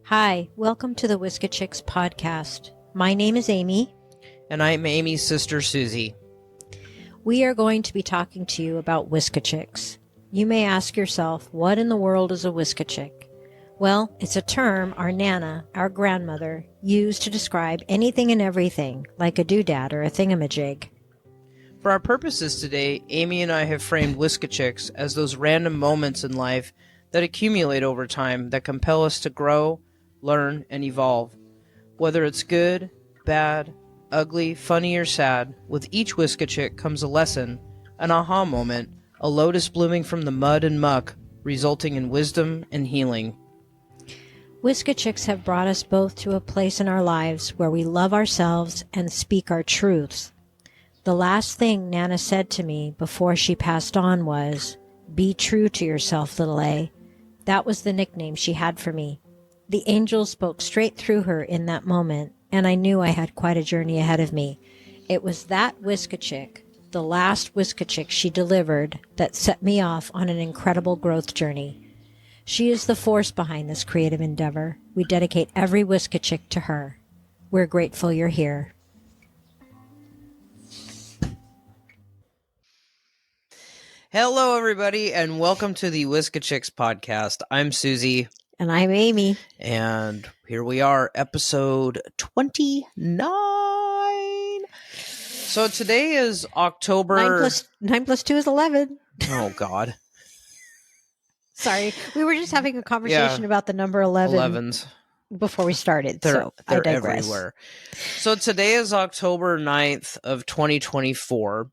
Hi, welcome to the Whiskey Chicks podcast. My name is Amy. And I'm Amy's sister, Suzie. We are going to be talking to you about Whiskey Chicks. You may ask yourself, what in the world is a Whiskey Chick? Well, it's a term our Nana, our grandmother, used to describe anything and everything, like a doodad or a thingamajig. For our purposes today, Amy and I have framed Whiskey Chicks as those random moments in life that accumulate over time that compel us to grow, learn, and evolve. Whether it's good, bad, ugly, funny, or sad, with each Whiskey Chick comes a lesson, an aha moment, a lotus blooming from the mud and muck, resulting in wisdom and healing. Whiskey Chicks have brought us both to a place in our lives where we love ourselves and speak our truths. The last thing Nana said to me before she passed on was, "Be true to yourself, little A." That was the nickname she had for me. The angel spoke straight through her in that moment, and I knew I had quite a journey ahead of me. It was that Whiskey Chick, the last Whiskey Chick she delivered, that set me off on an incredible growth journey. She is the force behind this creative endeavor. We dedicate every Whiskey Chick to her. We're grateful you're here. Hello, everybody, and welcome to the Whiskey Chicks podcast. I'm Suzie. And I'm Amy. And here we are, episode 29. So today is October... 9 plus 2 is 11. Oh, God. Sorry, we were just having a conversation about the number 11 11s. Before we started, They're I digress. Everywhere. So today is October 9th of 2024.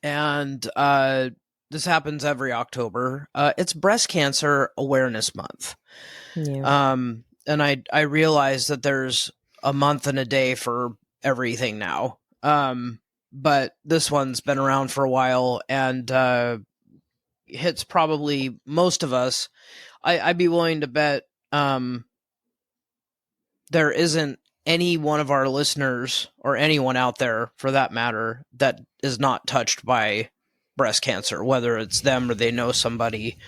And this happens every October. It's Breast Cancer Awareness Month. Yeah. And I realize that there's a month and a day for everything now. But this one's been around for a while and hits probably most of us. I'd be willing to bet there isn't any one of our listeners or anyone out there for that matter that is not touched by breast cancer, whether it's them or they know somebody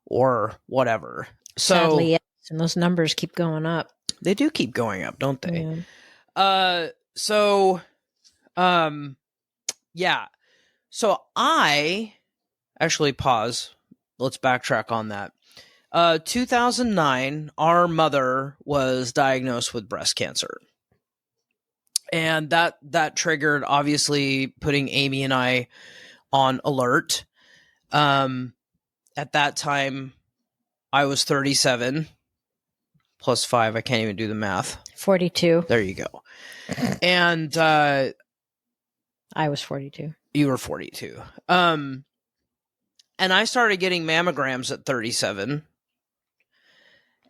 or whatever. So sadly, yes, and those numbers keep going up. They do keep going up, don't they? Yeah. So I actually pause. Let's backtrack on that. 2009, our mother was diagnosed with breast cancer. And that triggered, obviously, putting Amy and I on alert. At that time, I was 37, plus 5. I can't even do the math. 42. There you go. And I was 42. You were 42. And I started getting mammograms at 37.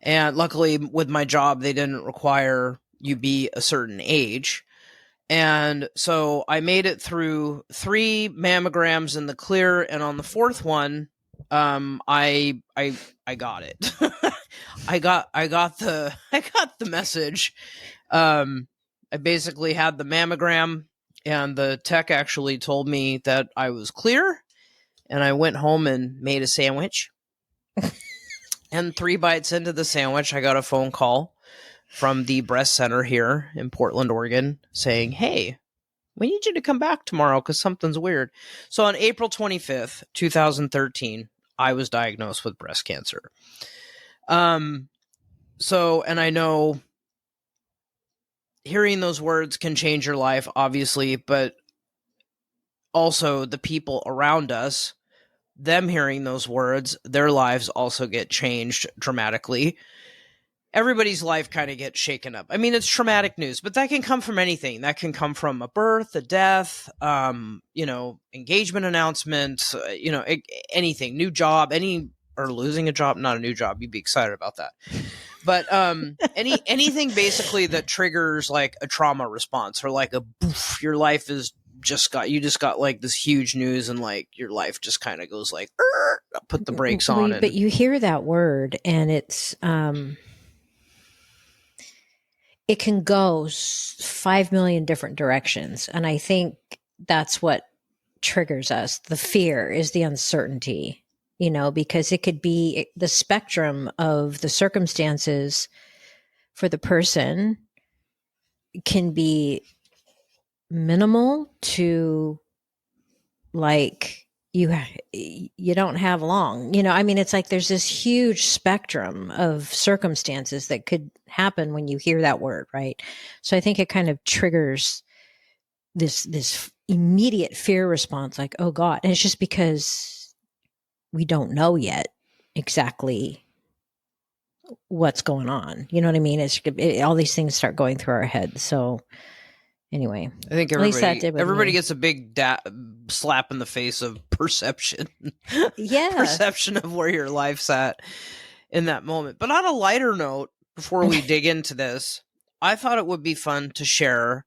And luckily, with my job, they didn't require you be a certain age. And so I made it through 3 mammograms in the clear, and on the 4th one, I got it. I got the message. I basically had the mammogram, and the tech actually told me that I was clear, and I went home and made a sandwich. And 3 bites into the sandwich, I got a phone call from the breast center here in Portland, Oregon, saying, "Hey, we need you to come back tomorrow because something's weird." So on April 25th, 2013, I was diagnosed with breast cancer. And I know hearing those words can change your life, obviously, but also the people around us, them hearing those words, their lives also get changed dramatically. Everybody's life kind of gets shaken up. I mean, it's traumatic news, but that can come from anything. That can come from a birth, a death, engagement announcement, anything, new job, or losing a job, not a new job. You'd be excited about that. But anything basically that triggers like a trauma response or like a boof, your life is just got like this huge news and like your life just kind of goes like, put the brakes on. But you hear that word and it's, it can go 5 million different directions. And I think that's what triggers us. The fear is the uncertainty. because it could be the spectrum of the circumstances for the person can be minimal to like you don't have long. It's like there's this huge spectrum of circumstances that could happen when you hear that word, right? So I think it kind of triggers this immediate fear response, like, oh God. And it's just because we don't know yet exactly what's going on. You know what I mean? All these things start going through our heads. So anyway, I think at least that did with everybody me. gets a big slap in the face of perception. Yeah. Perception of where your life's at in that moment. But on a lighter note, before we dig into this, I thought it would be fun to share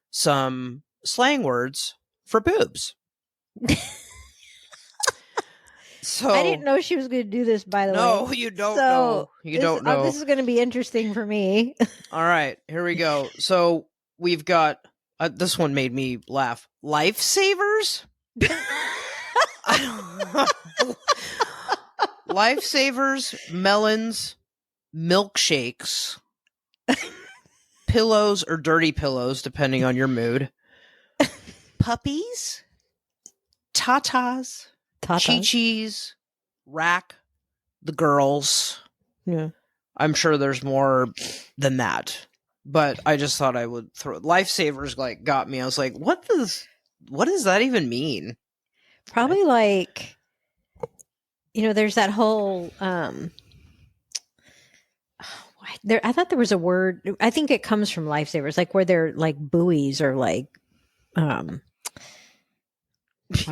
some slang words for boobs. So I didn't know she was going to do this, by the way. No, you don't know. You don't know. This is going to be interesting for me. All right, here we go. So we've got this one made me laugh. Lifesavers? Lifesavers, melons, milkshakes, pillows or dirty pillows, depending on your mood. Puppies, tatas, chi-chis, rack, the girls. Yeah. I'm sure there's more than that, but I just thought I would throw lifesavers. Like got me. I was like, what does that even mean? Probably like, there's that whole I thought there was a word. I think it comes from lifesavers, like where they're like buoys or like You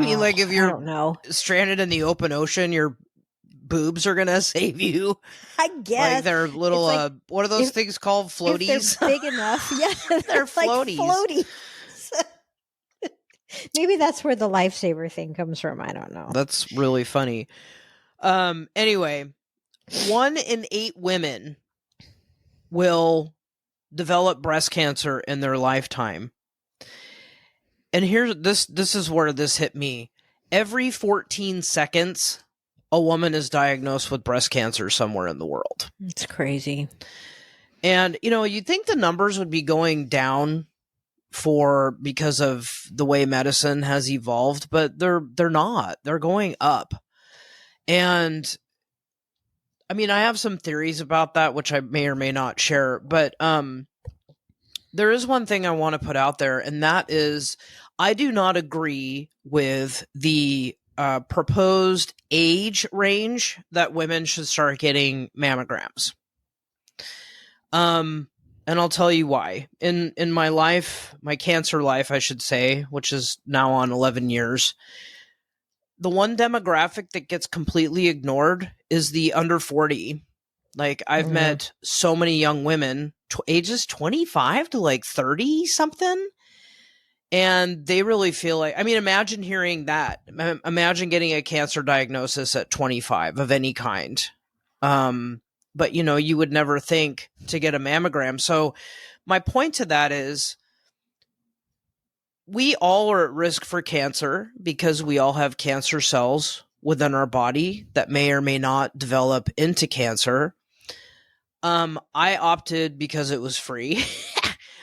mean like if I you're don't know. stranded in the open ocean, your boobs are gonna save you? I guess Like they're little like what are those things called? Floaties? If they're big enough. Yeah, They're like floaties. Maybe that's where the lifesaver thing comes from. I don't know. That's really funny. Anyway, 1 in 8 women will develop breast cancer in their lifetime. And here's this is where this hit me. Every 14 seconds, a woman is diagnosed with breast cancer somewhere in the world. It's crazy. And, you'd think the numbers would be going down because of the way medicine has evolved, but they're not. They're going up. And I mean, I have some theories about that, which I may or may not share, but there is one thing I want to put out there, and that is I do not agree with the proposed age range that women should start getting mammograms. And I'll tell you why. In my life, my cancer life, I should say, which is now on 11 years, the one demographic that gets completely ignored is the under 40. Like I've met so many young women, ages 25 to like 30 something. And they really feel like, I mean, imagine hearing that. Imagine getting a cancer diagnosis at 25 of any kind. But, you would never think to get a mammogram. So my point to that is we all are at risk for cancer because we all have cancer cells within our body that may or may not develop into cancer. I opted because it was free.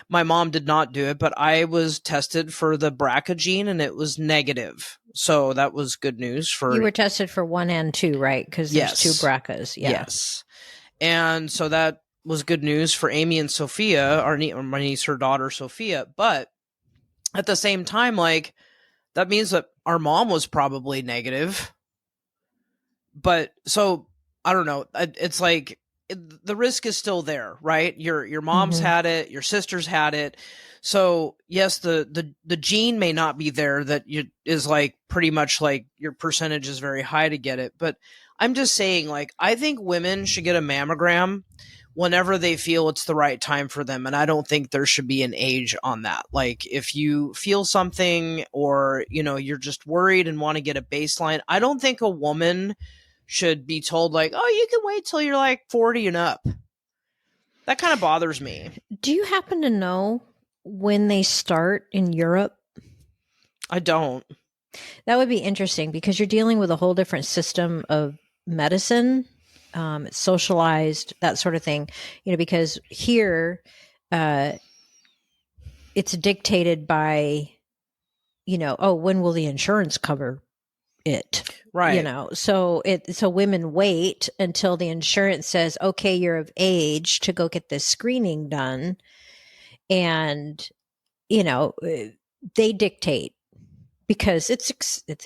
My mom did not do it, but I was tested for the BRCA gene and it was negative. So that was good news for... You were tested for 1 and 2, right? Because there's 2 BRCAs. Yeah. Yes. And so that was good news for Amy and Sophia, my niece, her daughter, Sophia. But at the same time, like, that means that our mom was probably negative. But so, I don't know. It's like, the risk is still there, right? Your mom's had it, your sister's had it. So yes, the gene may not be there that is like pretty much like your percentage is very high to get it. But I'm just saying, like, I think women should get a mammogram whenever they feel it's the right time for them. And I don't think there should be an age on that. Like if you feel something or, you're just worried and want to get a baseline, I don't think a woman should be told like, oh, you can wait till you're like 40 and up. That kind of bothers me. Do you happen to know when they start in Europe? I don't. That would be interesting because you're dealing with a whole different system of medicine. It's socialized, that sort of thing, because here, uh, it's dictated by, oh, when will the insurance cover it? Right. So women wait until the insurance says, okay, you're of age to go get this screening done. And, they dictate because it's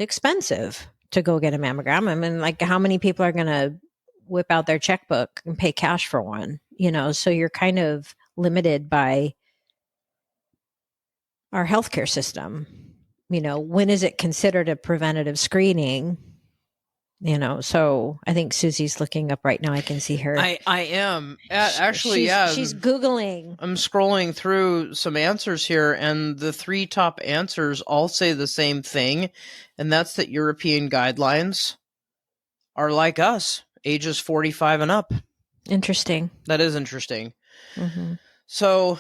expensive to go get a mammogram. I mean, like, how many people are going to whip out their checkbook and pay cash for one? So you're kind of limited by our healthcare system. When is it considered a preventative screening? So I think Susie's looking up right now. I can see her. I am. Actually, she's Googling. I'm scrolling through some answers here, and the 3 top answers all say the same thing, and that's that European guidelines are like us, ages 45 and up. Interesting. That is interesting. Mm-hmm. So,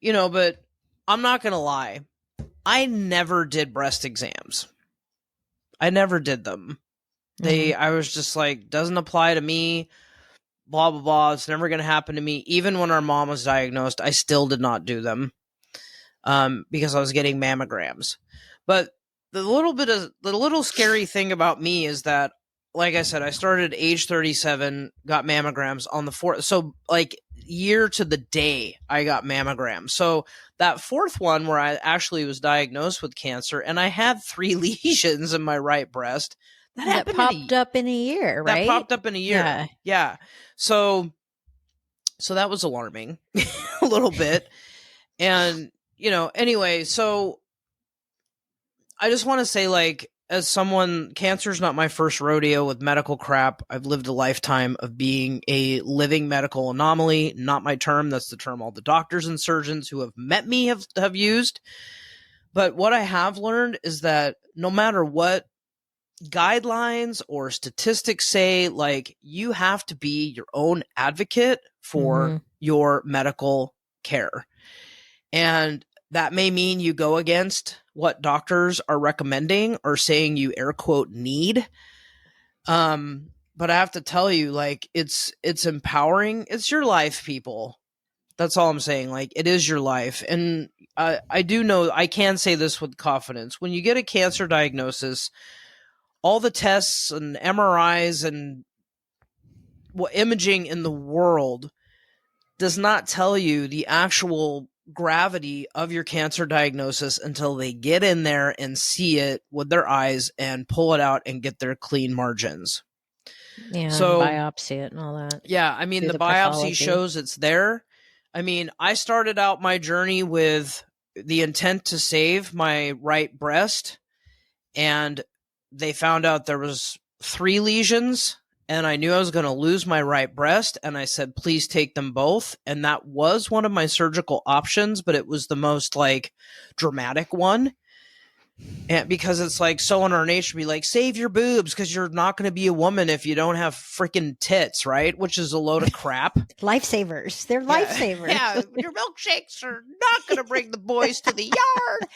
but I'm not going to lie. I never did breast exams. I never did them. I was just like, doesn't apply to me, blah, blah, blah. It's never going to happen to me. Even when our mom was diagnosed, I still did not do them because I was getting mammograms. But the little scary thing about me is that, like I said, I started at age 37, got mammograms on the 4th. So like year to the day, I got mammograms. So that 4th one where I actually was diagnosed with cancer and I had 3 lesions in my right breast. That popped up in a year, right? That popped up in a year. Yeah. So that was alarming a little bit. And, anyway, so I just want to say, like, as someone, cancer's not my first rodeo with medical crap. I've lived a lifetime of being a living medical anomaly. Not my term. That's the term all the doctors and surgeons who have met me have used. But what I have learned is that no matter what guidelines or statistics say, like, you have to be your own advocate for your medical care. And that may mean you go against what doctors are recommending or saying you air quote need. But I have to tell you, like, it's empowering. It's your life, people. That's all I'm saying. Like, it is your life. And I do know, I can say this with confidence. When you get a cancer diagnosis, all the tests and MRIs and imaging in the world does not tell you the actual gravity of your cancer diagnosis until they get in there and see it with their eyes and pull it out and get their clean margins. Yeah, so biopsy it and all that. Yeah, I mean, the biopsy shows it's there. I mean, I started out my journey with the intent to save my right breast, and they found out there was 3 lesions, and I knew I was going to lose my right breast, and I said, please take them both. And that was one of my surgical options, but it was the most, like, dramatic one. And because it's like so in our nature to be like, save your boobs because you're not going to be a woman if you don't have freaking tits, right? Which is a load of crap. Lifesavers. They're lifesavers. Yeah, your milkshakes are not going to bring the boys to the yard.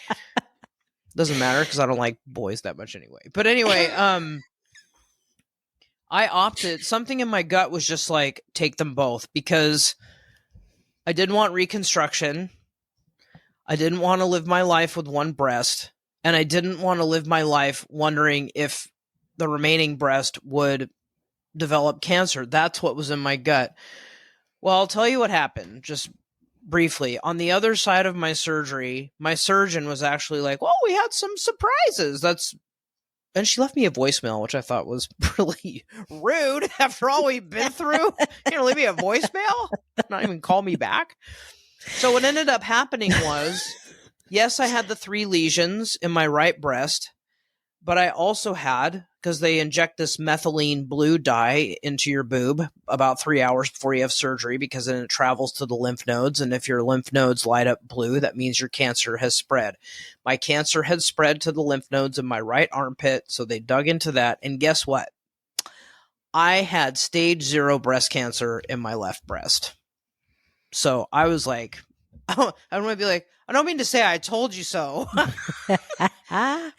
Doesn't matter because I don't like boys that much anyway. But anyway, I opted. Something in my gut was just like, take them both, because I didn't want reconstruction. I didn't want to live my life with one breast. And I didn't want to live my life wondering if the remaining breast would develop cancer. That's what was in my gut. Well, I'll tell you what happened, just briefly. On the other side of my surgery, my surgeon was actually like, well, we had some surprises. And she left me a voicemail, which I thought was really rude after all we've been through. Leave me a voicemail? Not even call me back? So what ended up happening was, yes, I had the 3 lesions in my right breast, but I also had, because they inject this methylene blue dye into your boob about 3 hours before you have surgery, because then it travels to the lymph nodes. And if your lymph nodes light up blue, that means your cancer has spread. My cancer had spread to the lymph nodes in my right armpit, so they dug into that. And guess what? I had stage 0 breast cancer in my left breast. So I was like, I don't want to be like, I don't mean to say I told you so. But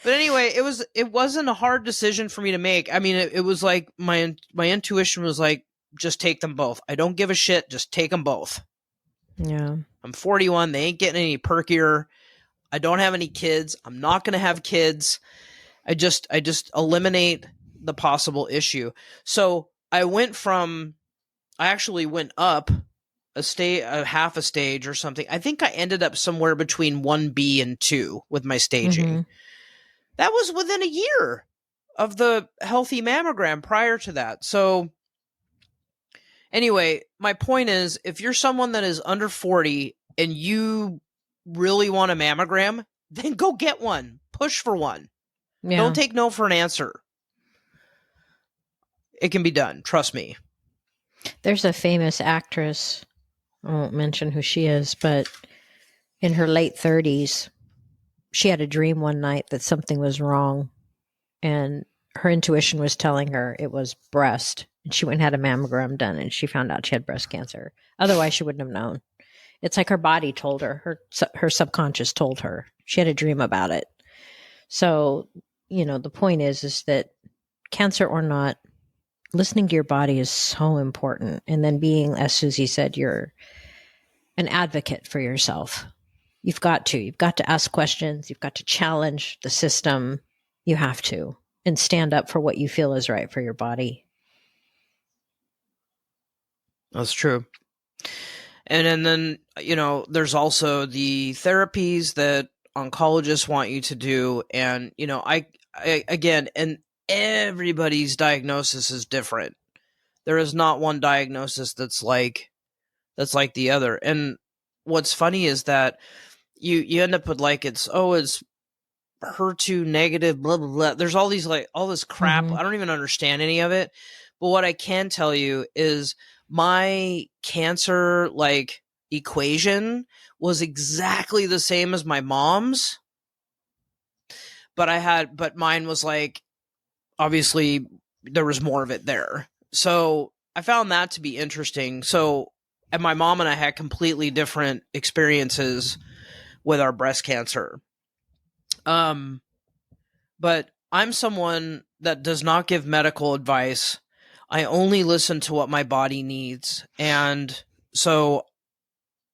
anyway, it wasn't a hard decision for me to make. I mean, it was like my intuition was like, just take them both. I don't give a shit. Just take them both. Yeah. I'm 41. They ain't getting any perkier. I don't have any kids. I'm not going to have kids. I just eliminate the possible issue. So I actually went up a half a stage or something. I think I ended up somewhere between 1B and 2 with my staging. Mm-hmm. That was within a year of the healthy mammogram prior to that. So anyway, my point is, if you're someone that is under 40 and you really want a mammogram, then go get one. Push for one. Yeah. Don't take no for an answer. It can be done. Trust me. There's a famous actress, I won't mention who she is, but in her late 30s, she had a dream one night that something was wrong, and her intuition was telling her it was breast. And she went and had a mammogram done, and she found out she had breast cancer. Otherwise, she wouldn't have known. It's like her body told her, her subconscious told her. She had a dream about it. So, the point is that cancer or not, listening to your body is so important. And then being, as Suzie said, you're an advocate for yourself. You've got to ask questions. You've got to challenge the system. You have to, and stand up for what you feel is right for your body. That's true. And then, there's also the therapies that oncologists want you to do. And, I again, and everybody's diagnosis is different. There is not one diagnosis that's like the other. And what's funny is that you end up with like, it's HER2 negative, blah, blah, blah. There's all this crap. Mm-hmm. I don't even understand any of it. But what I can tell you is my cancer equation was exactly the same as my mom's. But mine was obviously there was more of it there. So I found that to be interesting. So, and my mom and I had completely different experiences with our breast cancer. But I'm someone that does not give medical advice. I only listen to what my body needs. And so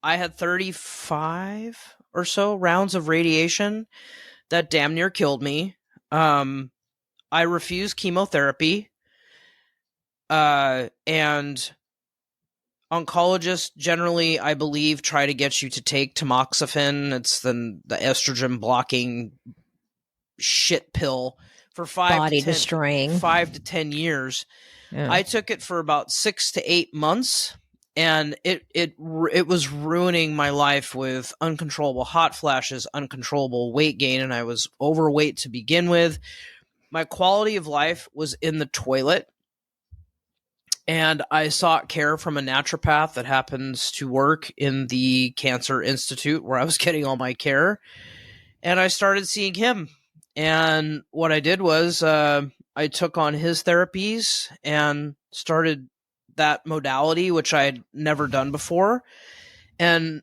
I had 35 or so rounds of radiation that damn near killed me. I refused chemotherapy. And oncologists generally, I believe, try to get you to take tamoxifen. It's the estrogen blocking shit pill for 5 to 10 years. Yeah. I took it for about 6 to 8 months, and it was ruining my life with uncontrollable hot flashes, uncontrollable weight gain, and I was overweight to begin with. My quality of life was in the toilet, and I sought care from a naturopath that happens to work in the Cancer Institute where I was getting all my care, and I started seeing him. And what I did was I took on his therapies and started that modality, which I had never done before. And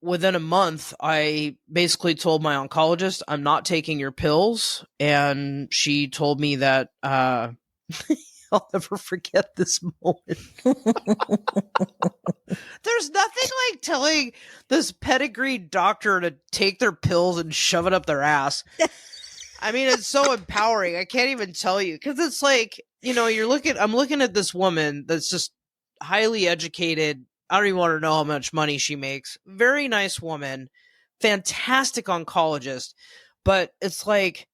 within a month, I basically told my oncologist, I'm not taking your pills. And she told me that I'll never forget this moment. There's nothing like telling this pedigreed doctor to take their pills and shove it up their ass. I mean, it's so empowering. I can't even tell you, because it's like, I'm looking at this woman that's just highly educated. I don't even want to know how much money she makes. Very nice woman, fantastic oncologist. But it's like,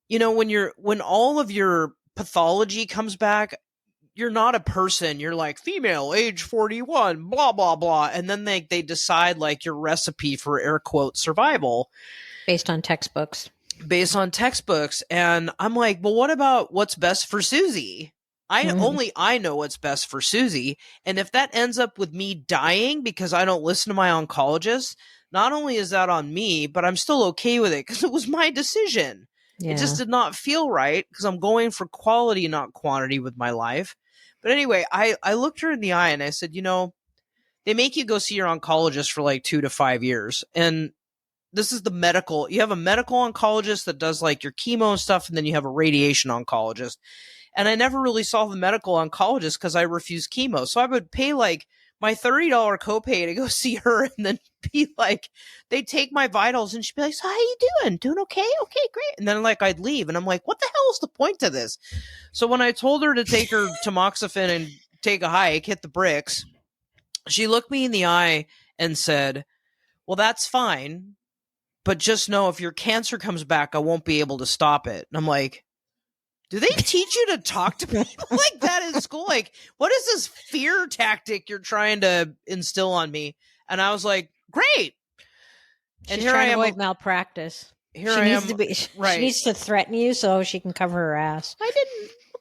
when all of your pathology comes back, you're not a person. You're like female, age 41, blah, blah, blah. And then they decide your recipe for air quote survival. Based on textbooks. And I'm like, well, what about what's best for Suzie? Only I know what's best for Suzie. And if that ends up with me dying because I don't listen to my oncologist, not only is that on me, but I'm still okay with it because it was my decision. Yeah. It just did not feel right because I'm going for quality, not quantity with my life. But anyway, I looked her in the eye and I said, they make you go see your oncologist for like 2 to 5 years. And this is the medical, you have a medical oncologist that does like your chemo and stuff, and then you have a radiation oncologist. And I never really saw the medical oncologist because I refused chemo. So I would pay like my $30 copay to go see her, and then be like, they take my vitals and she'd be like, so how you doing? Doing okay? Okay, great. And then like I'd leave and I'm like, what the hell is the point of this? So when I told her to take her tamoxifen and take a hike, hit the bricks, she looked me in the eye and said, well, that's fine, but just know if your cancer comes back, I won't be able to stop it. And I'm like, do they teach you to talk to people like that in school? Like, what is this fear tactic you're trying to instill on me? And I was like, great. And She's here trying I to am. avoid malpractice. Here She I needs am. to be. Right. She needs to threaten you so she can cover her ass. I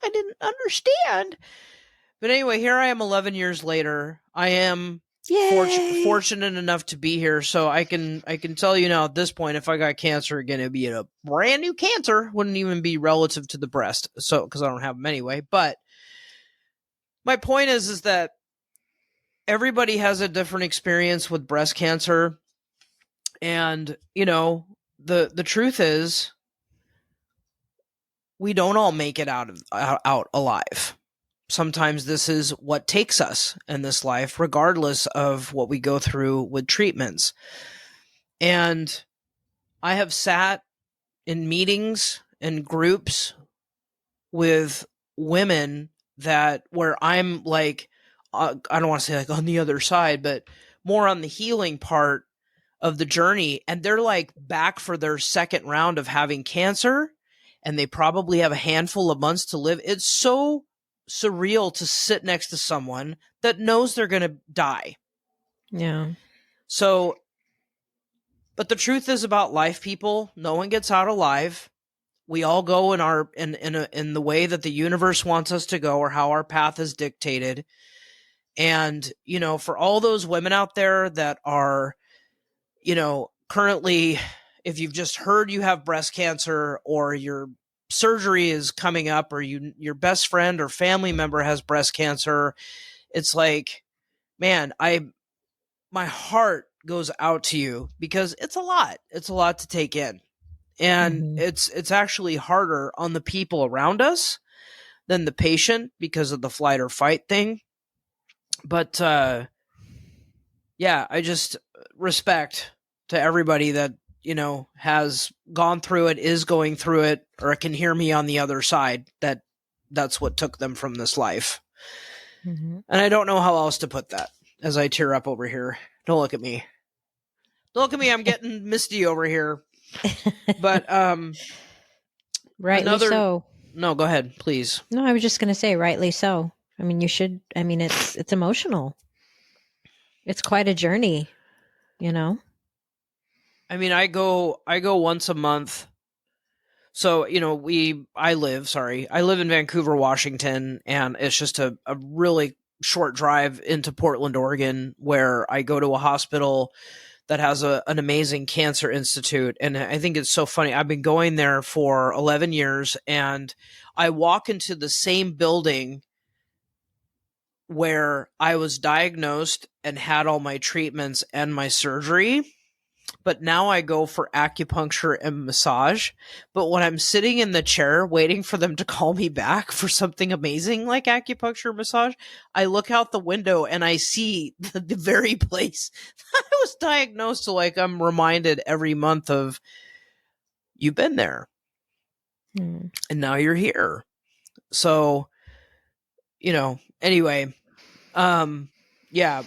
didn't understand. But anyway, here I am 11 years later. I am fortunate enough to be here, so I can tell you now at this point, if I got cancer again, it'd be a brand new cancer. Wouldn't even be relative to the breast, so because I don't have them anyway. But my point is that everybody has a different experience with breast cancer, and the truth is, we don't all make it out alive. Sometimes this is what takes us in this life, regardless of what we go through with treatments. And I have sat in meetings and groups with women where I'm like, I don't want to say like on the other side, but more on the healing part of the journey. And they're like back for their second round of having cancer, and they probably have a handful of months to live. It's so surreal to sit next to someone that knows they're going to die. Yeah. So, but the truth is about life, people, no one gets out alive. We all go in the way that the universe wants us to go, or how our path is dictated. And, for all those women out there that are, currently, if you've just heard you have breast cancer, or your surgery is coming up, or your best friend or family member has breast cancer, it's like, man, my heart goes out to you, because it's a lot to take in. And it's actually harder on the people around us than the patient, because of the flight or fight thing. But yeah, I just respect to everybody that has gone through it, is going through it, or can hear me on the other side, that's what took them from this life. And I don't know how else to put that, as I tear up over here. Don't look at me. I'm getting misty over here. But rightly so. No, go ahead, please. No, I was just going to say, rightly so. I mean, you should. I mean, it's emotional. It's quite a journey, I mean, I go once a month. So, I live in Vancouver, Washington, and it's just a really short drive into Portland, Oregon, where I go to a hospital that has an amazing cancer institute. And I think it's so funny. I've been going there for 11 years, and I walk into the same building where I was diagnosed and had all my treatments and my surgery. But now I go for acupuncture and massage. But when I'm sitting in the chair waiting for them to call me back for something amazing like acupuncture massage, I look out the window and I see the very place that I was diagnosed. So like, I'm reminded every month of, you've been there and now you're here. So, anyway, yeah.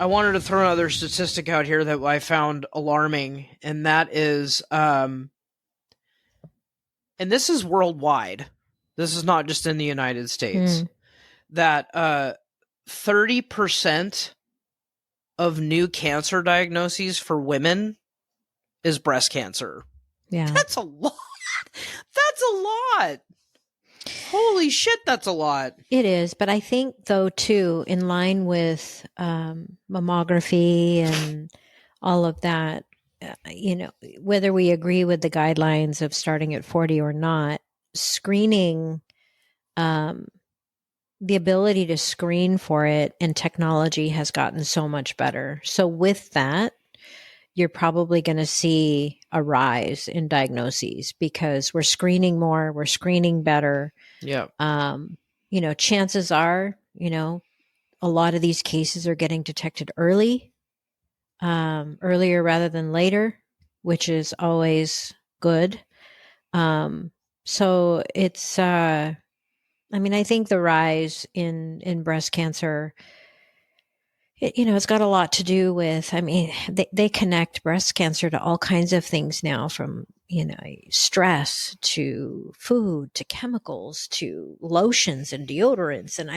I wanted to throw another statistic out here that I found alarming, and that is, and this is worldwide. This is not just in the United States. That 30% of new cancer diagnoses for women is breast cancer. Yeah, that's a lot. That's a lot. Holy shit, that's a lot. It is. But I think, though, too, in line with mammography and all of that, whether we agree with the guidelines of starting at 40 or not, screening the ability to screen for it and technology has gotten so much better. So with that, you're probably going to see a rise in diagnoses because we're screening more, we're screening better. Yeah. Chances are, a lot of these cases are getting detected earlier rather than later, which is always good. So it's, I think the rise in breast cancer, it's got a lot to do with, they connect breast cancer to all kinds of things now, from, stress to food to chemicals to lotions and deodorants. And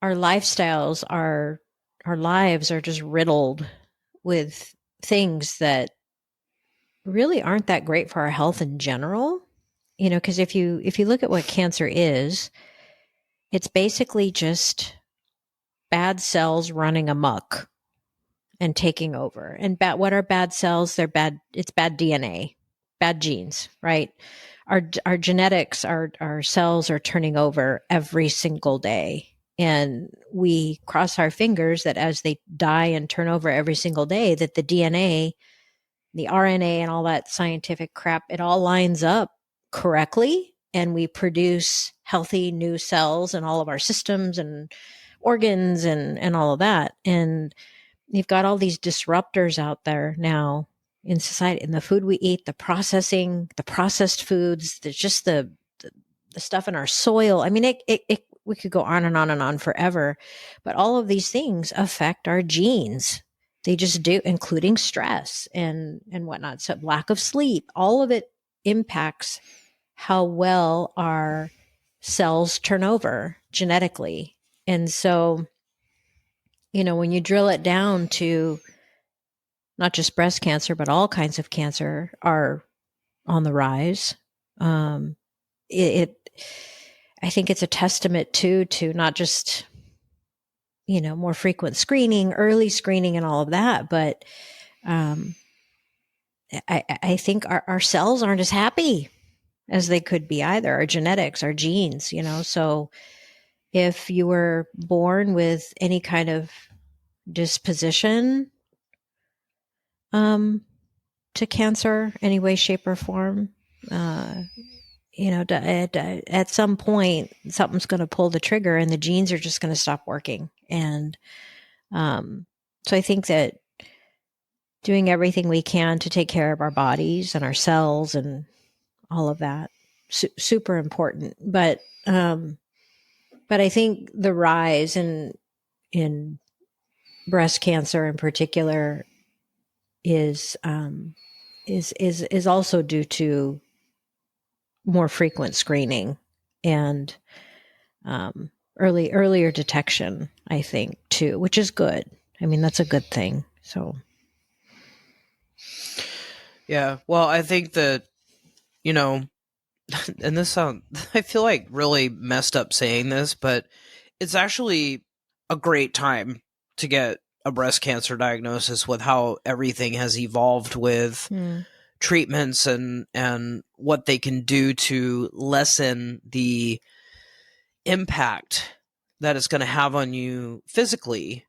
our lifestyles, our lives are just riddled with things that really aren't that great for our health in general. Because if you look at what cancer is, it's basically just bad cells running amok and taking over. And what are bad cells? They're bad. It's bad DNA, bad genes, right? Our genetics, our cells are turning over every single day. And we cross our fingers that as they die and turn over every single day, that the DNA, the RNA, and all that scientific crap, it all lines up correctly. And we produce healthy new cells in all of our systems and organs and all of that. And you've got all these disruptors out there now in society, in the food we eat, the processed foods, the stuff in our soil. We could go on and on and on forever, but all of these things affect our genes. They just do, including stress and whatnot. So lack of sleep, all of it impacts how well our cells turn over genetically. And so, when you drill it down to not just breast cancer, but all kinds of cancer are on the rise. I think it's a testament to not just, more frequent screening, early screening and all of that, but I think our cells aren't as happy as they could be either. Our genetics, our genes, so if you were born with any kind of disposition to cancer, any way, shape, or form, at some point, something's going to pull the trigger and the genes are just going to stop working. And so I think that doing everything we can to take care of our bodies and our cells and all of that, super important. But I think the rise in breast cancer in particular is also due to more frequent screening and earlier detection, I think, too, which is good. That's a good thing. So, Yeah. Well, I think that, and this sounds, I feel like really messed up saying this, but it's actually a great time to get a breast cancer diagnosis with how everything has evolved with treatments and what they can do to lessen the impact that it's going to have on you physically.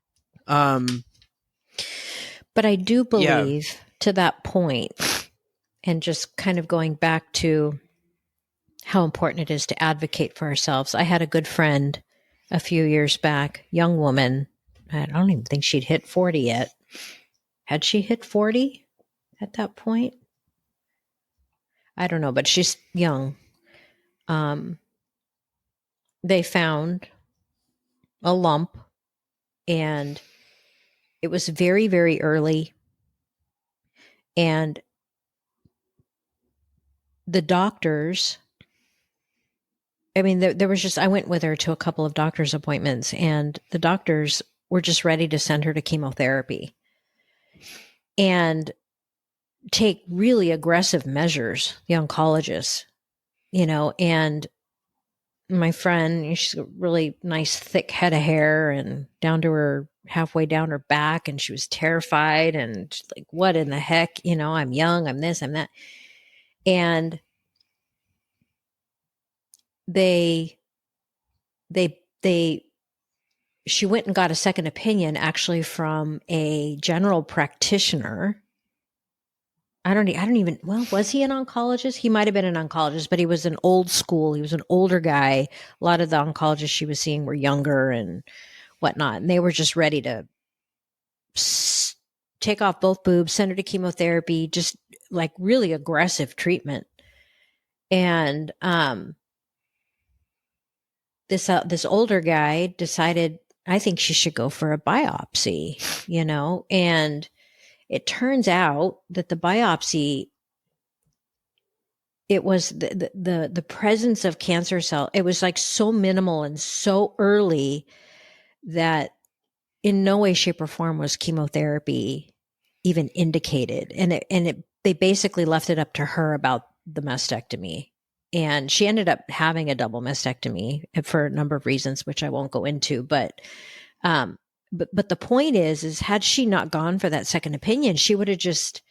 But I do believe to that point, and just kind of going back to how important it is to advocate for ourselves. I had a good friend a few years back, young woman. I don't even think she'd hit 40 yet. Had she hit 40 at that point? I don't know, but she's young. They found a lump, and it was very, very early. And the doctors, there was just, I went with her to a couple of doctor's appointments, and the doctors were just ready to send her to chemotherapy and take really aggressive measures, the oncologists, and my friend, she's got a really nice thick head of hair and down to her, halfway down her back. And she was terrified and she's like, what in the heck? I'm young, I'm this, I'm that. And they they she went and got a second opinion actually from a general practitioner. I don't even, well, was he an oncologist? He might have been an oncologist, but he was an old school. He was an older guy. A lot of the oncologists she was seeing were younger and whatnot. And they were just ready to take off both boobs, send her to chemotherapy, just like really aggressive treatment. And this older guy decided, I think she should go for a biopsy, and it turns out that the biopsy, it was the presence of cancer cell. It was like so minimal and so early that in no way, shape, or form was chemotherapy even indicated. And they basically left it up to her about the mastectomy. And she ended up having a double mastectomy for a number of reasons, which I won't go into. But the point is had she not gone for that second opinion, she would have just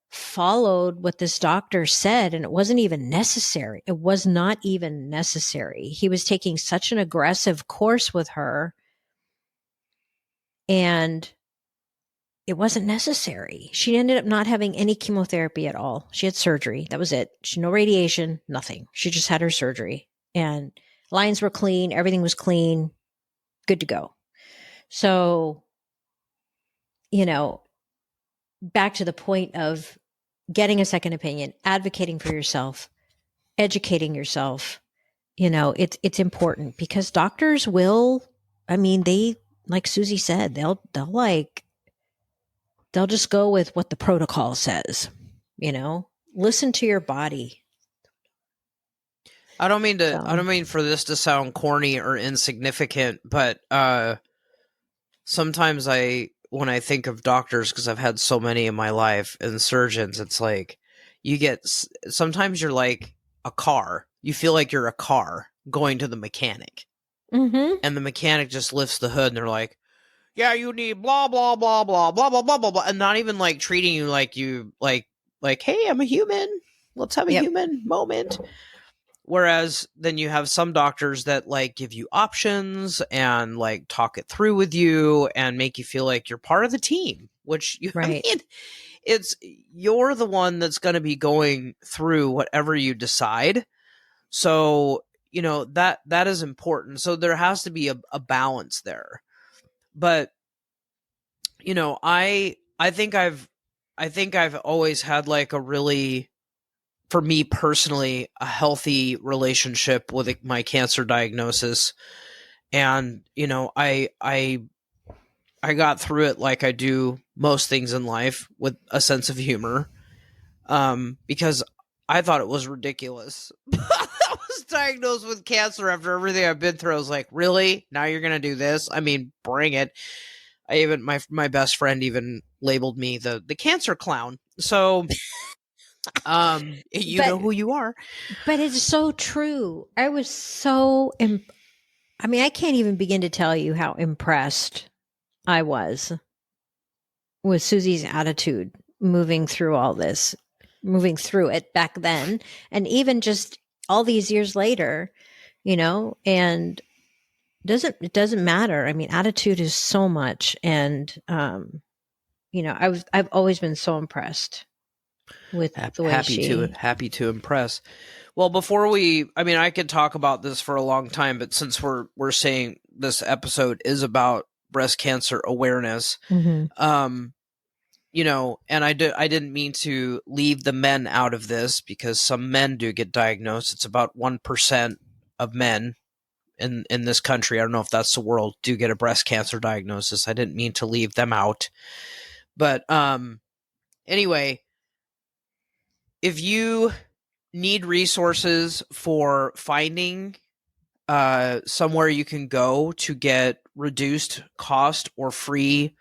followed what this doctor said, and it wasn't even necessary. It was not even necessary. He was taking such an aggressive course with her, and it wasn't necessary. She ended up not having any chemotherapy at all. She had surgery. That was it. She no radiation, nothing. She just had her surgery, and lines were clean. Everything was clean, good to go. So, back to the point of getting a second opinion, advocating for yourself, educating yourself, it's important because doctors will, they, like Suzie said, they'll just go with what the protocol says, listen to your body. I don't mean for this to sound corny or insignificant, but sometimes when I think of doctors, because I've had so many in my life, and surgeons, it's like sometimes you're like a car. You feel like you're a car going to the mechanic. Mm-hmm. And the mechanic just lifts the hood and they're like, yeah, you need blah, blah, blah, blah, blah, blah, blah, blah, blah. And not even like treating you like you, like, hey, I'm a human. Let's have a human moment. Whereas then you have some doctors that like give you options and like talk it through with you and make you feel like you're part of the team, which right. You're the one that's going to be going through whatever you decide. So, that is important. So there has to be a balance there. But, I think I've always had like a really, for me personally, a healthy relationship with my cancer diagnosis. And, I got through it like I do most things in life, with a sense of humor, because I thought it was ridiculous. I was diagnosed with cancer after everything I've been through. I was like, really? Now you're going to do this? I mean, bring it. My best friend even labeled me the cancer clown. So, know who you are. But it's so true. I was so, I can't even begin to tell you how impressed I was with Suzie's attitude moving through all this, moving through it back then. And even just all these years later, and it doesn't matter. Attitude is so much. And, I've always been so impressed with the way happy to impress. Well, before I could talk about this for a long time, but since we're saying this episode is about breast cancer awareness, mm-hmm. And I didn't mean to leave the men out of this, because some men do get diagnosed. It's about 1% of men in this country, I don't know if that's the world, do get a breast cancer diagnosis. I didn't mean to leave them out. But anyway, if you need resources for finding somewhere you can go to get reduced cost or free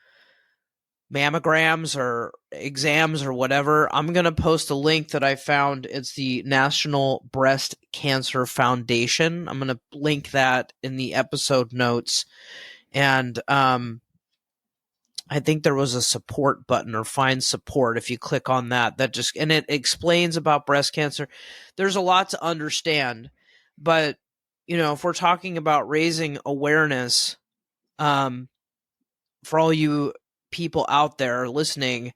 mammograms or exams or whatever, I'm going to post a link that I found. It's the National Breast Cancer Foundation. I'm going to link that in the episode notes. And I think there was a support button, or find support. If you click on that, and it explains about breast cancer. There's a lot to understand, but if we're talking about raising awareness, for all you people out there listening,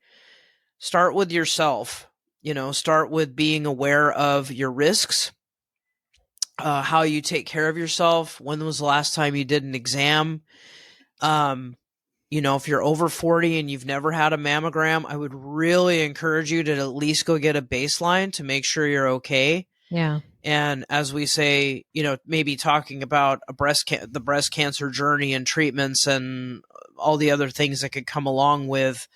start with yourself. Start with being aware of your risks, how you take care of yourself. When was the last time you did an exam? If you're over 40 and you've never had a mammogram, I would really encourage you to at least go get a baseline to make sure you're okay. Yeah. And as we say, maybe talking about the breast cancer journey and treatments and all the other things that could come along with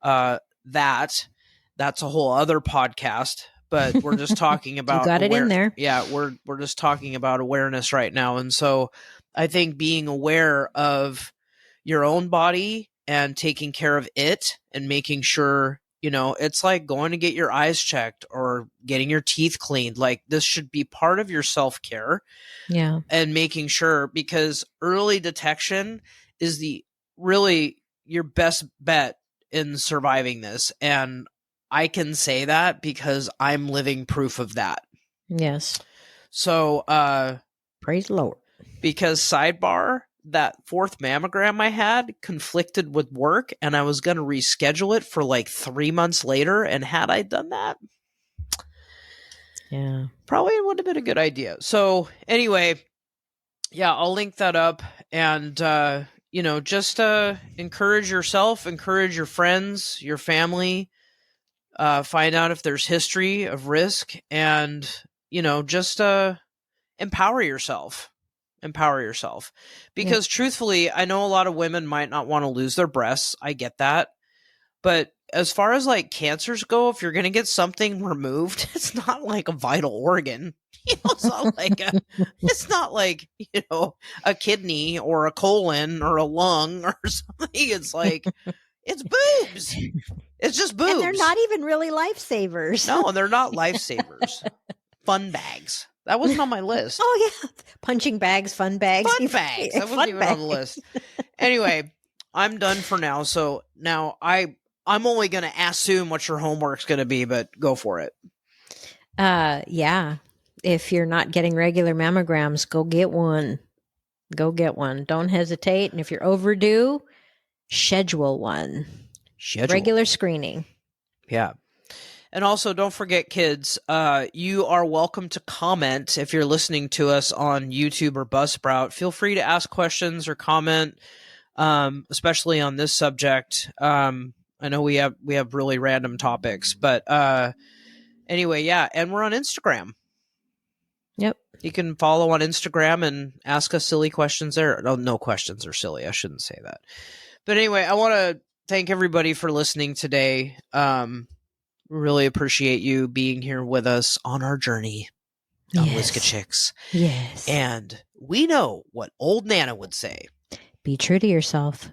that. That's a whole other podcast. But we're just talking about you got it in there. Yeah, we're just talking about awareness right now. And so I think being aware of your own body and taking care of it and making sure, it's like going to get your eyes checked or getting your teeth cleaned. Like, this should be part of your self-care. Yeah. And making sure, because early detection is really your best bet in surviving this. And I can say that because I'm living proof of that. Yes. So, praise the Lord. Because sidebar, that 4th mammogram I had conflicted with work, and I was going to reschedule it for like 3 months later. And had I done that, yeah, probably would have been a good idea. So anyway, yeah, I'll link that up. And, just encourage yourself, encourage your friends, your family, find out if there's history of risk, and, just empower yourself. Because truthfully, I know a lot of women might not want to lose their breasts. I get that. But as far as like cancers go, if you're going to get something removed, it's not like a vital organ. It's not like a kidney or a colon or a lung or something. It's like, it's boobs. It's just boobs. And they're not even really lifesavers. No, they're not lifesavers. Fun bags. That wasn't on my list. Oh, yeah. Punching bags, fun bags. Fun bags. That wasn't even on the list. Anyway, I'm done for now. So now I'm only going to assume what your homework's going to be, but go for it. Yeah. If you're not getting regular mammograms, go get one. Go get one. Don't hesitate. And if you're overdue, schedule one. Regular screening. Yeah. And also, don't forget, kids, you are welcome to comment if you're listening to us on YouTube or Buzzsprout. Feel free to ask questions or comment, especially on this subject. I know we have really random topics, but anyway, yeah. And we're on Instagram. Yep. You can follow on Instagram and ask us silly questions there. No questions are silly. I shouldn't say that. But anyway, I want to thank everybody for listening today. Really appreciate you being here with us on our journey on Whiska Chicks. Yes. And we know what old Nana would say. Be true to yourself.